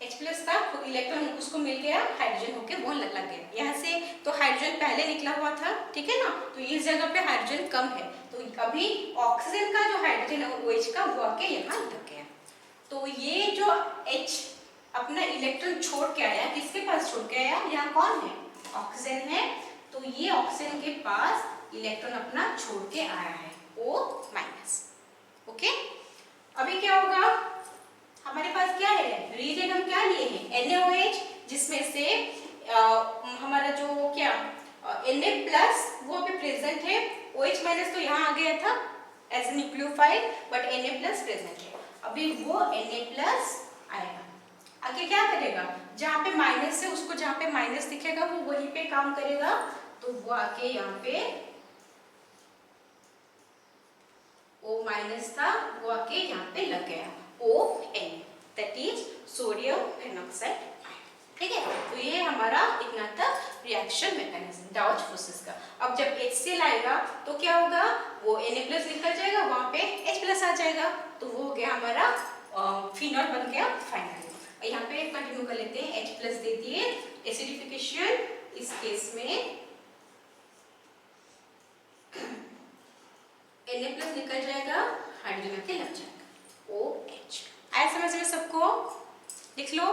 H+ था, इलेक्ट्रॉन उसको मिल गया, हाइड्रोजन होके वो लग गया, यहाँ से तो हाइड्रोजन पहले निकला हुआ था, ठीक है ना, तो इस जगह पे हाइड्रोजन कम है, तो अभी ऑक्सीजन का जो हाइड्रोजन है OH का वो आके यहाँ लग गया। तो ये जो H अपना इलेक्ट्रॉन छोड़ के आया, किसके पास छोड़ के आया, यहाँ कौन है, ऑक्सीजन है, तो ये ऑक्सीजन के पास इलेक्ट्रॉन अपना छोड़ के आया है O-। ओके, अभी क्या होगा, हमारे पास क्या है, रीजन हम क्या लिए हैं, NaOH, जिसमें से हमारा जो क्या Na+ वो भी प्रेजेंट है, OH- तो यहाँ आ गया था as nucleophile, but Na+ present है, अभी वो Na+ आएगा, आगे क्या करेगा, जहाँ पे माइनस है उसको, जहाँ पे माइनस दिखेगा वो वहीं पे काम करेगा, तो वो आके यहाँ पे O- था, वो आके यहाँ पे लग गया ON, that is sodium peroxide, ठीक है, तो ये हमारा इतना था रिएक्शन मैकेनिज्म डाउच प्रोसेस का। अब जब HCl आएगा तो क्या होगा, वो Na+ निकल जाएगा, वहां पे H+ आ जाएगा, तो वो हो गया हमारा फिनॉल बन गया फाइनली। यहाँ पे कंटिन्यू कर लेते हैं, H+ दे दिए, एसिडिफिकेशन, इस केस में Na+ निकल जाएगा, हाइड्रोजन के लग जाएगा OH। आया समझ में सबको, लिख लो,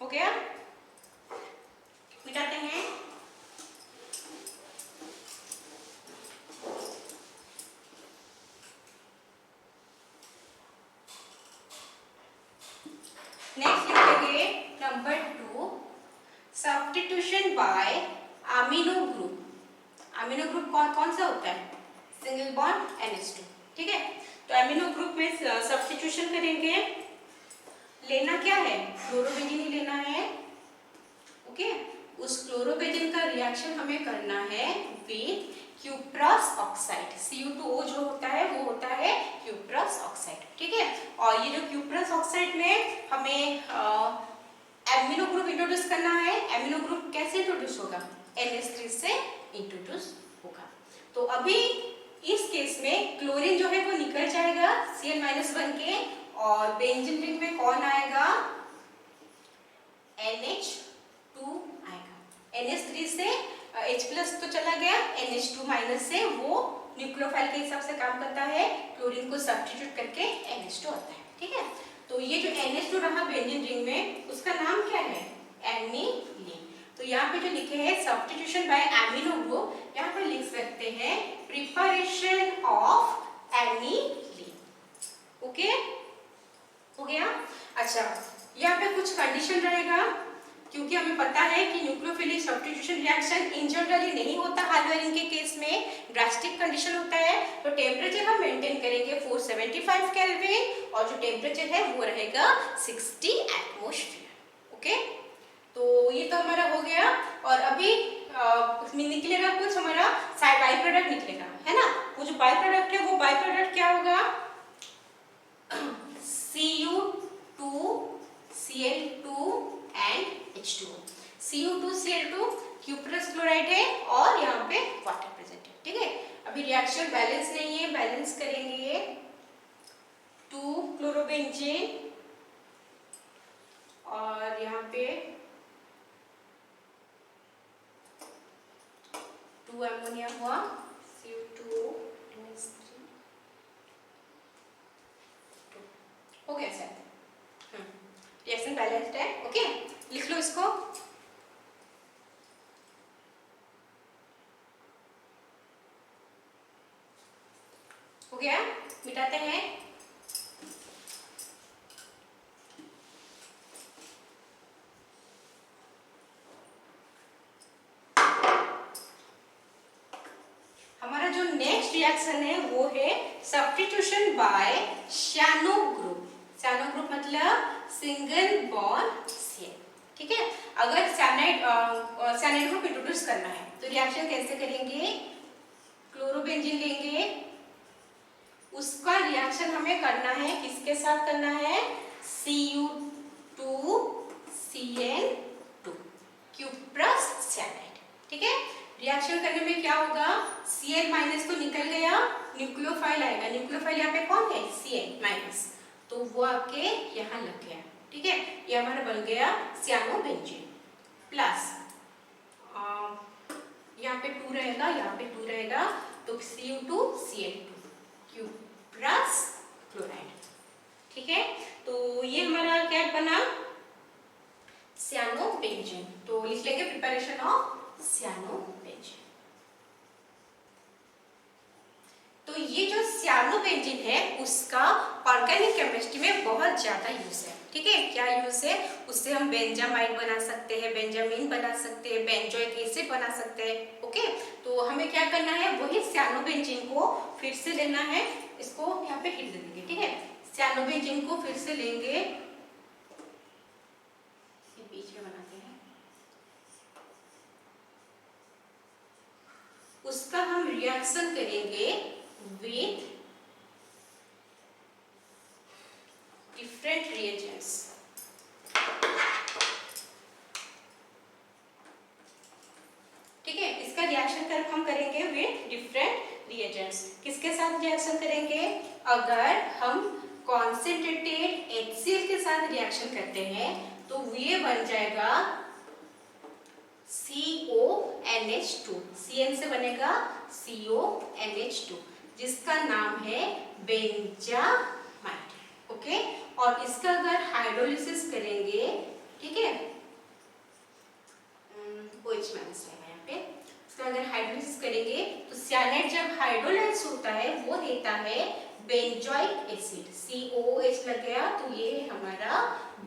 हो गया, मिटाते हैं, नेक्स्ट लिखेंगे number 2, substitution by amino group. Amino group कौन सा होता है, सिंगल बॉन्ड NH2, ठीक है, तो अमीनो ग्रुप में सब्स्टिट्यूशन करेंगे, लेना क्या है, क्लोरोबेंजीन ही लेना है, ओके, उस क्लोरोबेंजीन का रिएक्शन हमें करना है विद क्यूप्रस ऑक्साइड, Cu2O जो होता है वो होता है क्यूप्रस ऑक्साइड, ठीक है, और ये जो क्यूप्रस ऑक्साइड में हमें एमिनो ग्रुप इंट्रोड्यूस करना है, एमिनो ग्रुप कैसे इंट्रोड्यूस होगा, NH3 से इंट्रोड्यूस होगा, तो अभी इस केस में क्लोरीन जो है वो निकल जाएगा Cl- बन के, और बेंजीन रिंग में कौन आएगा, NH2 आएगा, NH3 से H+ तो चला गया, NH2- से वो न्यूक्लियोफाइल के हिसाब से काम करता है, क्लोरीन को सब्स्टिट्यूट करके NH2 आता है, ठीक है, तो ये जो NH2 रहा बेंजीन रिंग में, उसका नाम क्या है, एनिलीन, तो यहाँ पे जो लिखे हैं सब्स्टिट्यूशन बाय एमिनो ग्रुप, यहाँ पे लिख सकते हैं प्रिपरेशन ऑफ एनिलीन, ओके, हो गया। अच्छा, यहाँ पे कुछ कंडीशन रहेगा, क्योंकि हमें पता है कि nucleophilic substitution reaction in generally नहीं होता, हाइड्रोजन के केस में ड्रास्टिक कंडीशन होता है, तो टेम्परेचर हम मेंटेन करेंगे 475 केल्विन, और जो टेम्परेचर है वो रहेगा 60 एटमॉस्फेयर, ओके, तो ये तो हमारा हो गया, और अभी निकलेगा कुछ हमारा साइड बाई प्रोडक्ट निकलेगा, है ना, वो जो बाई प्रोडक्ट है वो बाई प्रोडक्ट क्या होगा, Cu2Cl2 and H2O, Cu2Cl2 cuprous chloride है, और यहाँ पे वाटर प्रेजेंट है, ठीक है, अभी रिएक्शन बैलेंस नहीं है, बैलेंस करेंगे 2 क्लोरोबेंजीन, और यहाँ पे 2 अमोनिया हुआ, Cu2O हो गया सर, रिएक्शन बैलेंस्ड है, ओके, लिख लो इसको, हो गया, मिटाते हैं, हमारा जो नेक्स्ट रिएक्शन है वो है सब्स्टिट्यूशन बाय शैनो ग्रुप, शैनो ग्रुप मतलब सिंगल बॉन्ड शेल, ठीक है। अगर साइनाइड ग्रुप इंट्रोड्यूस करना है तो रिएक्शन कैसे करेंगे, क्लोरोबेंजीन लेंगे, उसका रिएक्शन हमें करना है, किसके साथ करना है, Cu2Cl2 क्यूप्रस साइनाइड। ठीक है, रिएक्शन करने में क्या होगा, Cl माइनस तो निकल गया, न्यूक्लियोफाइल आएगा, न्यूक्लियोफाइल यहाँ पे कौन है, Cl माइनस, तो वो आपके यहाँ लग गया। ठीक है, ये हमारा बन गया सियानोबेंजीन प्लस यहाँ पे 2 रहेगा, यहाँ पे 2 रहेगा, तो Cu2Cl2 क्यूप्रस क्लोराइड। ठीक है, तो ये हमारा क्या बना, सियानोबेंजीन। तो लिख लेंगे प्रिपरेशन ऑफ सियानोबेंजीन। तो ये जो सियानोबेंजीन है उसका ऑर्गेनिक केमिस्ट्री में बहुत ज्यादा यूज है। ठीक है, क्या यूज है, उससे हम बेंजामाइड बना सकते हैं, बेंजामीन बना सकते हैं, बेंजोइक एसिड बना सकते हैं। ओके, तो हमें क्या करना है, वही सियानोबेंजीन को फिर से लेना है, इसको यहाँ पे हिट दे देंगे। ठीक है, सियानोबेंजीन को फिर से लेंगे, बीच में बनाते हैं, उसका हम रिएक्शन करेंगे विथ डिफरेंट रिएजेंट्स। ठीक है, इसका रिएक्शन कर हम करेंगे विथ डिफरेंट रिएजेंट्स। किसके साथ रिएक्शन करेंगे, अगर हम कॉन्सेंट्रेटेड HCl के साथ रिएक्शन करते हैं तो ये बन जाएगा CONH2, Cn से बनेगा CONH2, जिसका नाम है बेंजामाइड। ओके, और इसका अगर हाइड्रोलिसिस करेंगे, ठीक है, OH- रहेगा यहाँ पे, इसका अगर हाइड्रोलिसिस करेंगे तो साइनाइड जब हाइड्रोलाइज होता है वो देता है बेंजोइक एसिड, COOH लग गया, तो ये हमारा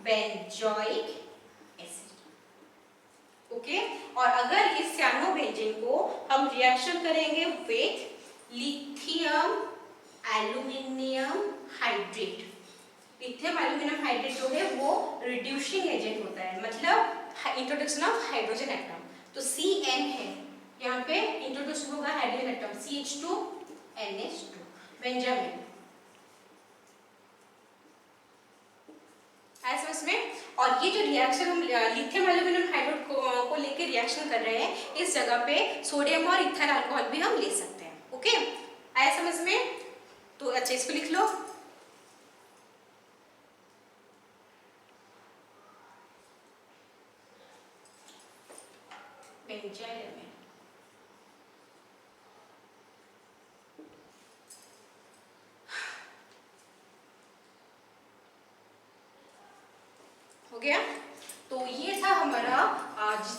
बेंजोइक एसिड। ओके, और अगर इस सियानोबेंजीन को हम रिएक्शन करेंगे with lithium aluminium hydrate, lithium aluminium hydrate जो है वो रिड्यूसिंग एजेंट होता है, मतलब इंट्रोडक्शन ऑफ हाइड्रोजन एटम, तो Cn है, यहाँ पे इंट्रोड्यूस होगा हाइड्रोजन एटम CH2NH2 बेंजामिन। समझ में, और ये जो रिएक्शन हम लिथियम एल्यूमिनियम हाइड्रेट को लेके रिएक्शन कर रहे हैं, इस जगह पे सोडियम और इथाइल अल्कोहल भी हम ले सकते हैं। ओके, आया समझ में, तो अच्छा इसको लिख लो, बेंजामिन। हो गया, तो ये था हमारा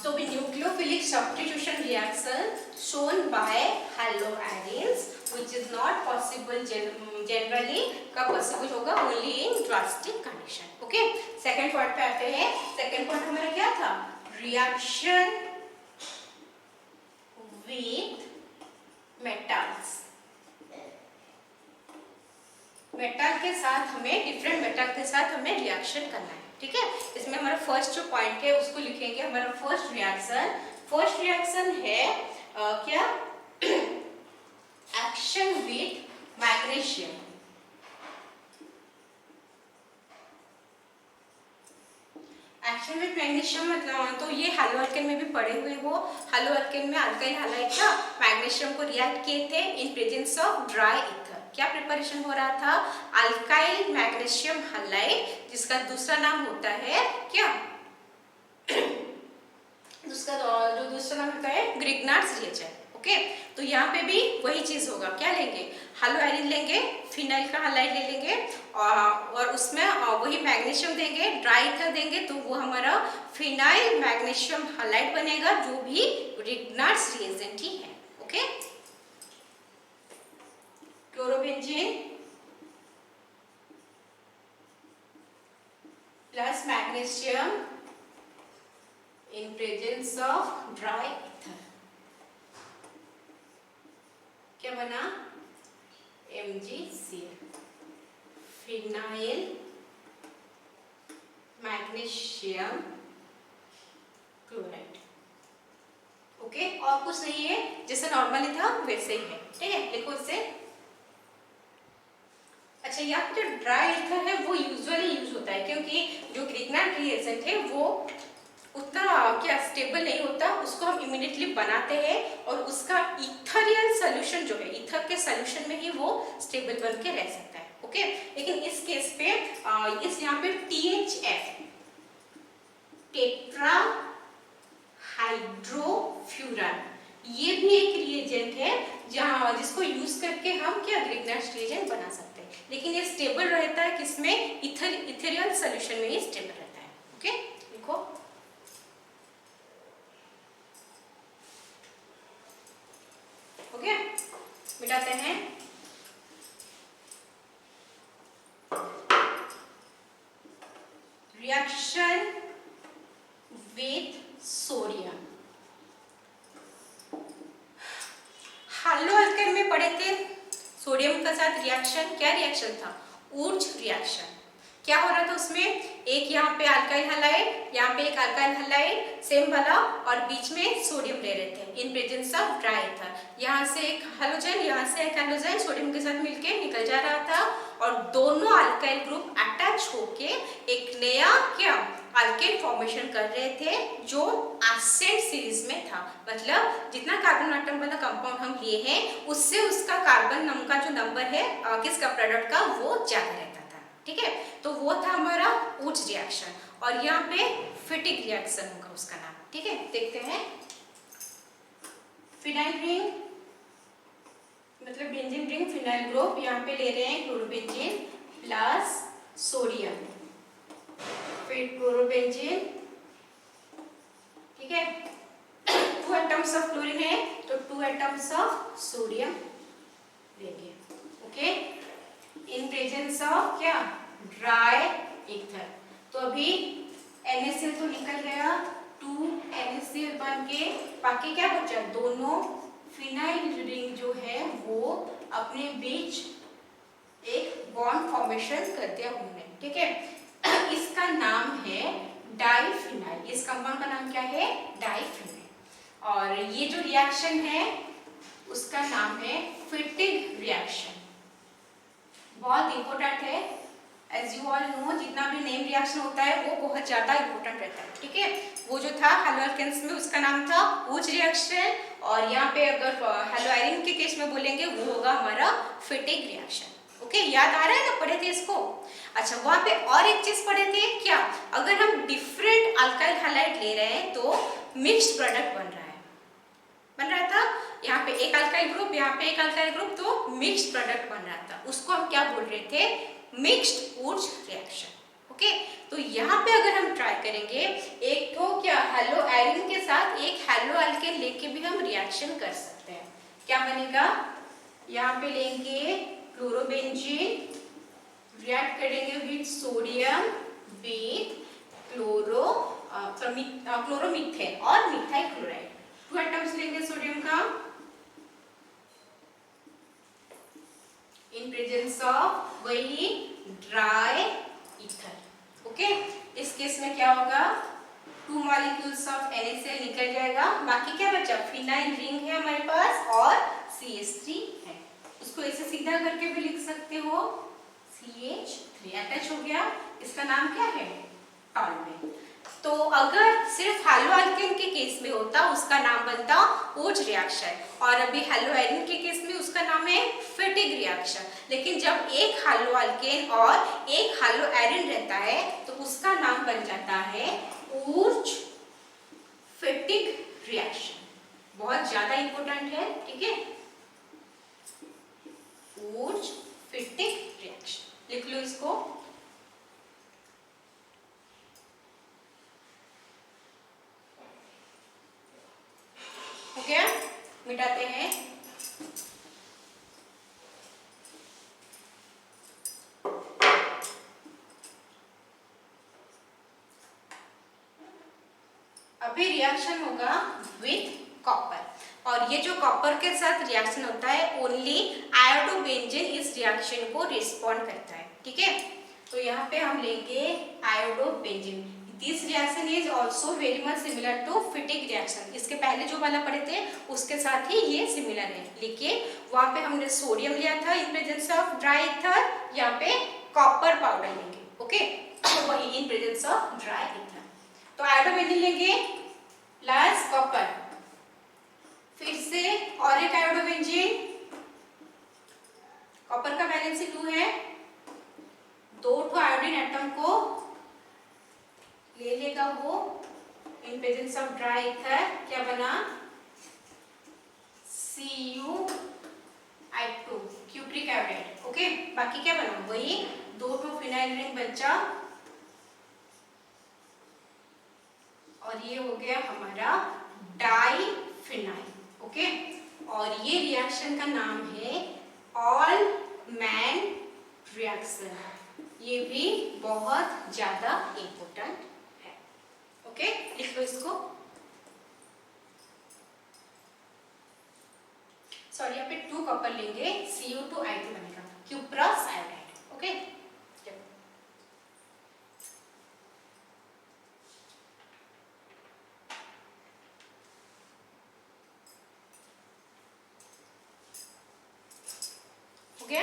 जो भी nucleophilic substitution reaction shown by haloarenes which is not possible generally, कब पॉसिबल होगा, only in drastic condition। Okay, second point पे आते हैं। सेकंड पॉइंट हमारा क्या था, रिएक्शन विथ मेटल्स। मेटल के साथ हमें, डिफरेंट मेटल के साथ हमें रिएक्शन करना है। ठीक है, इसमें हमारा फर्स्ट जो पॉइंट है उसको लिखेंगे, हमारा फर्स्ट रिएक्शन है क्या, action with magnesium. Action with magnesium मतलब, तो ये हैलो अल्केन में भी पढ़े हुए हो, हैलो अल्केन में अल्काइल हैलाइड था, मैग्नीशियम को रिएक्ट किए थे in presence of dry ether. क्या प्रिपरेशन हो रहा था, अल्काइल मैग्नीशियम हैलाइड, जिसका दूसरा नाम होता है क्या, उसका जो दूसरा नाम होता है ग्रिग्नार्ड्स रिएजेंट। ओके, तो यहाँ पे भी वही चीज होगा, क्या लेंगे, हैलोआयरन लेंगे, फिनाइल का हैलाइड ले लेंगे, और उसमें वही मैग्नीशियम देंगे, ड्राई ईथर देंगे, तो वो हमारा फिनाइल मैग्नीशियम हैलाइड बनेगा, जो भी ग्रिग्नार्ड्स रिएजेंट ही है। Okay, chlorobenzene plus magnesium in presence of dry ether, क्या बना, MgCl, फिनाइल मैग्नीशियम और कुछ नहीं है, जैसे नॉर्मली था वैसे ही है। ठीक है, लिखो इसे। अच्छा, यहाँ पे जो ड्राई ईथर है वो यूजुअली यूज होता है क्योंकि जो ग्रिग्नार्ड रिएजेंट है वो उतना क्या स्टेबल नहीं होता, उसको हम इमीडिएटली बनाते हैं और उसका इथरियल सोल्यूशन जो है, ईथर के सोल्यूशन में ही वो स्टेबल बन के रह सकता है। ओके, लेकिन इस केस पे इस यहाँ पे THF टेट्रा हाइड्रोफ्यूरन ये भी एक रिएजेंट है जहाँ जिसको यूज करके हम क्या ग्रिग्नार्ड रिएजेंट बना सकते हैं, लेकिन ये स्टेबल रहता है किसमें, इथेरियल सोल्यूशन में ही स्टेबल रहता है। ओके, देखो हो गया, मिटाते हैं। Reaction with sodium, hello alkane में पढ़े थे सोडियम के साथ रिएक्शन, क्या रिएक्शन था, ऊर्ज रिएक्शन। क्या हो रहा था उसमें, एक यहाँ पे अल्काइल हैलाइड, यहाँ पे एक अल्काइल हैलाइड सेम वाला और बीच में सोडियम ले रहे थे in presence of dry ether. यहाँ से एक हैलोजन, यहाँ से एक हैलोजन सोडियम के साथ मिलके निकल जा रहा था और दोनों अल्काइल ग्रुप अटैच होके एक नया क्या अल्केन फॉर्मेशन कर रहे थे जो एसेंट सीरीज में था। मतलब जितना कार्बन एटम वाला कंपाउंड हम लिए हैं उससे उसका कार्बन का जो नंबर है किसका प्रोडक्ट का वो ज्यादा रहता था। ठीक है, तो वो था हमारा ऊर्ज रिएक्शन और यहाँ पे फिटिक रिएक्शन होगा उसका नाम। ठीक है, देखते हैं। फिनाइल रिंग मतलब बेंजीन रिंग, फिनाइल ग्रुप, यहाँ पे ले रहे हैं क्लोरोबेंजीन प्लस सोडियम, फिर क्लोरोबेंजीन। ठीक है, 2 एटम्स ऑफ क्लोरीन है तो 2 एटम्स ऑफ सोडियम लेंगे। ओके, इन प्रेजेंस ऑफ क्या ड्राई ईथर। तो अभी NaCl तो निकल गया, 2 NaCl बन के बाकी क्या बचा, दोनों फिनाइल रिंग जो है वो अपने बीच एक बॉन्ड फॉर्मेशन कर दिया उन्होंने। ठीक है, इसका नाम है डाइफिनाइल। इस कंपाउंड का नाम क्या है, डाइफिनाइल। और ये जो रिएक्शन है उसका नाम है फिटिक रिएक्शन। बहुत इंपॉर्टेंट है, एज यू ऑल नो जितना भी नेम रिएक्शन होता है वो बहुत ज्यादा इंपॉर्टेंट रहता है। ठीक है, वो जो था हैलोअल्केन्स में उसका नाम था ऊर्ज रिएक्शन और यहाँ पे अगर हैलोआयरन के केस में बोलेंगे वो होगा हमारा फिटिक रिएक्शन। ओके, याद आ रहा है ना, पढ़े थे इसको। अच्छा, वहाँ पे और एक चीज पढ़े थे क्या, अगर हम डिफरेंट अल्काइल हैलाइड ले रहे हैं तो मिक्स्ड प्रोडक्ट बन रहा था। यहाँ पे एक अल्काइल ग्रुप, यहाँ पे एक अल्काइल ग्रुप, तो मिक्स्ड प्रोडक्ट बन रहा था। उसको हम क्या बोल रहे थे, मिक्स्ड ऊर्ज रिएक्शन। ओके, तो यहाँ पे अगर हम ट्राई करेंगे एक तो क्या हेलो आयरन के साथ एक हेलो अल्केन लेके भी हम रिएक्शन कर सकते हैं। क्या बनेगा, यहाँ पे लेंगे क्लोरोबेंजीन, रिएक्ट करेंगे विद सोडियम विद क्लोरोमीथेन और मिथाइल क्लोराइड। 2 एटम्स लेंगे सोडियम का इन प्रेजेंस ऑफ वही ड्राई ईथर। ओके, इस केस में क्या होगा, 2 मॉलिक्यूल्स ऑफ NaCl निकल जाएगा, बाकी क्या बचा, फिनाइल रिंग है हमारे पास और CH3 है। उसको ऐसे सीधा करके भी लिख सकते हो, CH3 अटैच हो गया, इसका नाम क्या है, टॉलुएन। तो अगर सिर्फ हैलोअल्केन के केस में होता उसका नाम बनता ऊर्ज रिएक्शन और अभी हैलोआयरन के केस में उसका नाम है फिटिक रिएक्शन। लेकिन जब एक हैलोअल्केन और एक हैलोआयरन रहता है तो उसका नाम बन जाता है ऊर्ज फिटिक रिएक्शन। बहुत ज्यादा इंपॉर्टेंट है। ठीक है, ऊर्ज फिटिक रिएक्शन लिख लो इसको। ओके, मिटाते हैं। अभी रिएक्शन होगा विथ कॉपर और ये जो कॉपर के साथ रिएक्शन होता है ओनली आयोडोबेंजीन इस रिएक्शन को रिस्पॉन्ड करता है। ठीक है, तो यहाँ पे हम लेंगे iodobenzene. This reaction is also very much similar to Fittig reaction. इसके पहले जो वाला पढ़े थे उसके साथ ही ये सिमिलर है, लेकिन वहां पे हमने सोडियम लिया था in presence of dry ether, यहाँ पे कॉपर पाउडर लेंगे। ओके, वही in presence of dry ether. तो आयोडोबेंजीन लेंगे प्लस कॉपर, फिर से और एक आयोडोबेंजीन, कॉपर का वैलेंसी 2 है, 2 आयोडीन एटम को ले लेगा वो in presence of dry ether, क्या बना CuI2 क्यूप्रिक आयोडाइड। ओके, बाकी क्या बना वही 2 फिनाइल रिंग बचा और ये हो गया हमारा डाइफिनाइल। ओके, और ये रिएक्शन का नाम है ऑलमैन रिएक्शन, ये भी बहुत ज्यादा इंपॉर्टेंट है। ओके, लिख लो इसको। सॉरी, यहाँ पे 2 कॉपर लेंगे, Cu2I2 बनेगा क्यूप्रस आयोडाइड। ओके, हो गया।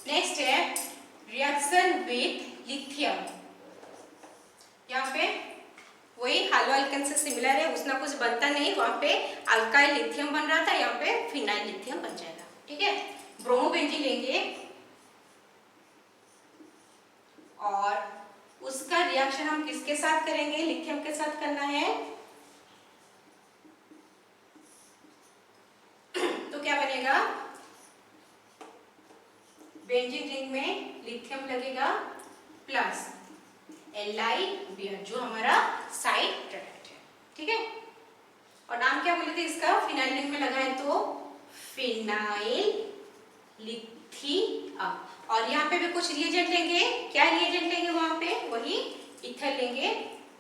नेक्स्ट है रिएक्शन विथ लिथियम। यहाँ पे वही हालो अल्केन से सिमिलर है, उसना कुछ बनता नहीं, वहां पे अल्काइल लिथियम बन रहा था, यहाँ पे फिनाइल लिथियम बन जाएगा। ठीक है, ब्रोमोबेंजीन लेंगे और उसका रिएक्शन हम किसके साथ करेंगे, लिथियम के साथ करना है। तो क्या बनेगा, बेंजीन रिंग में लिथियम लगेगा प्लस LiBr जो हमारा साइड प्रोडक्ट है। ठीक है, और नाम क्या बोले थे इसका, फिनाइल रिंग में लगा है तो फिनाइल लिथियम। और यहाँ पे भी कुछ रिएजेंट लेंगे, क्या रिएजेंट लेंगे वहां पे, वही ईथर लेंगे,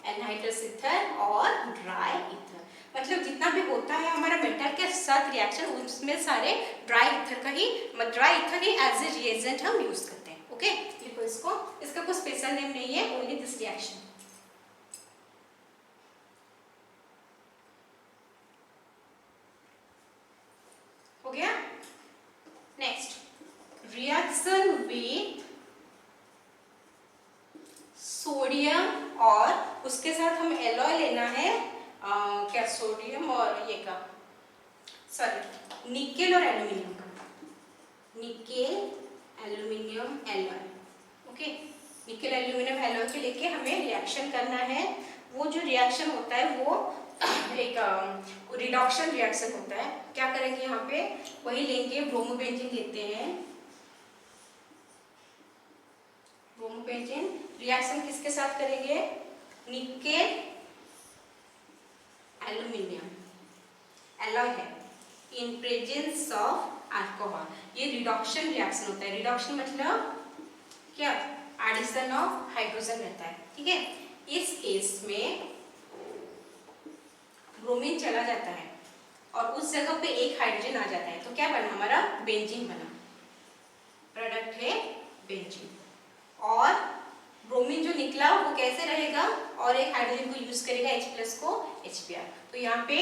एनहाइड्रस ईथर और ड्राई ईथर। मतलब जितना भी होता है हमारा मेटल के साथ रिएक्शन, उसमें सारे ड्राई ईथर का ही, ड्राई ईथर ही एज ए रिएजेंट हम यूज करते हैं। ओके, लिखो इसको, इसका कोई स्पेशल नेम नहीं है, ओनली दिस रिएक्शन। हो गया। नेक्स्ट रिएक्शन विथ सोडियम और उसके साथ हम एलॉय लेना है, क्या सोडियम और ये का, सॉरी निकेल और एल्यूमिनियम का, nickel aluminium alloy. Okay, nickel aluminium alloy के लेके हमें रिएक्शन करना है। वो जो रिएक्शन होता है वो एक रिडक्शन रिएक्शन होता है। क्या करेंगे यहाँ पे, वही लेंगे, ब्रोमोबेंजीन लेते हैं, ब्रोमोबेंजीन रिएक्शन किसके साथ करेंगे, निकेल एल्यूमिनियम एलॉय है इन प्रेजेंस ऑफ अल्कोहल। ये रिडक्शन रिएक्शन होता है। रिडक्शन मतलब क्या, एडिशन ऑफ हाइड्रोजन रहता है। ठीक है, इस केस में ब्रोमीन चला जाता है और उस जगह पे एक हाइड्रोजन आ जाता है, तो क्या बना हमारा, बेंजीन बना, प्रोडक्ट है बेंजीन। और ब्रोमीन जो निकला वो कैसे रहेगा, और एक हाइड्रोजन को यूज करेगा H+ को HBr। तो यहाँ पे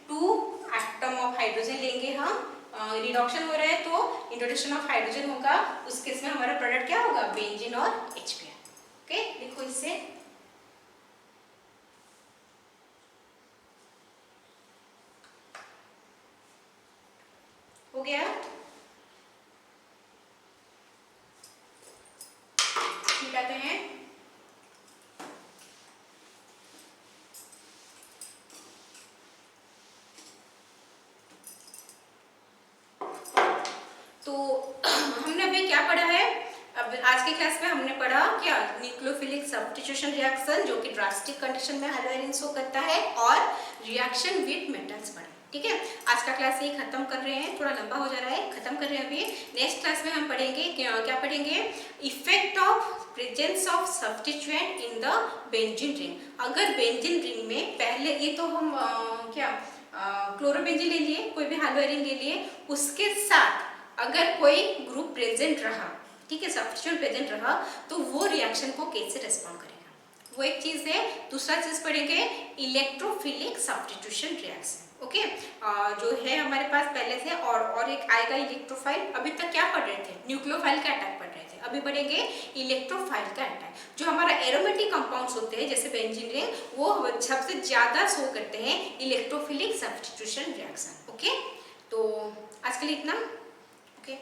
2 एटम ऑफ हाइड्रोजन लेंगे हम, रिडक्शन हो रहा है तो इंट्रोडक्शन ऑफ हाइड्रोजन होगा, उस केस में हमारा प्रोडक्ट क्या होगा, बेंजीन और HBr। ओके, देखो इससे हो गया। मिटाते हैं, तो हमने अभी क्या पढ़ा है, अब आज के क्लास में हमने पढ़ा क्या, न्यूक्लियोफिलिक सब्स्टिट्यूशन रिएक्शन जो कि ड्रास्टिक कंडीशन में हाइड्रोजन शो करता है, और रिएक्शन विद मेटल्स पढ़े। ठीक है, आज का क्लास ये खत्म कर रहे हैं, थोड़ा लंबा हो जा रहा है, खत्म कर रहे हैं अभी। नेक्स्ट क्लास में हम पढ़ेंगे क्या पढ़ेंगे, effect of presence of substituent in the benzene ring. अगर बेंजीन रिंग में पहले, ये तो हम क्लोरोबेंजीन ले लिए, कोई भी हाइड्रोजन ले लिए, उसके साथ अगर कोई ग्रुप प्रेजेंट रहा, ठीक है, सब्स्टिट्यूशन प्रेजेंट रहा, तो वो रिएक्शन को कैसे रेस्पॉन्ड करेगा, वो एक चीज है। दूसरा चीज पढ़ेंगे इलेक्ट्रोफिलिक सब्स्टिट्यूशन रिएक्शन। ओके, जो है हमारे पास पहले से, और एक आएगा इलेक्ट्रोफाइल। अभी तक क्या पढ़ रहे थे, न्यूक्लियोफाइल का अटैक पढ़ रहे थे, अभी पढ़ेंगे इलेक्ट्रोफाइल का अटैक। जो हमारा एरोमेटिक कंपाउंड्स होते हैं जैसे बेंजीन रिंग, वो सबसे ज्यादा शो करते हैं इलेक्ट्रोफिलिक सब्स्टिट्यूशन रिएक्शन। ओके, तो आज के लिए इतना। ओके।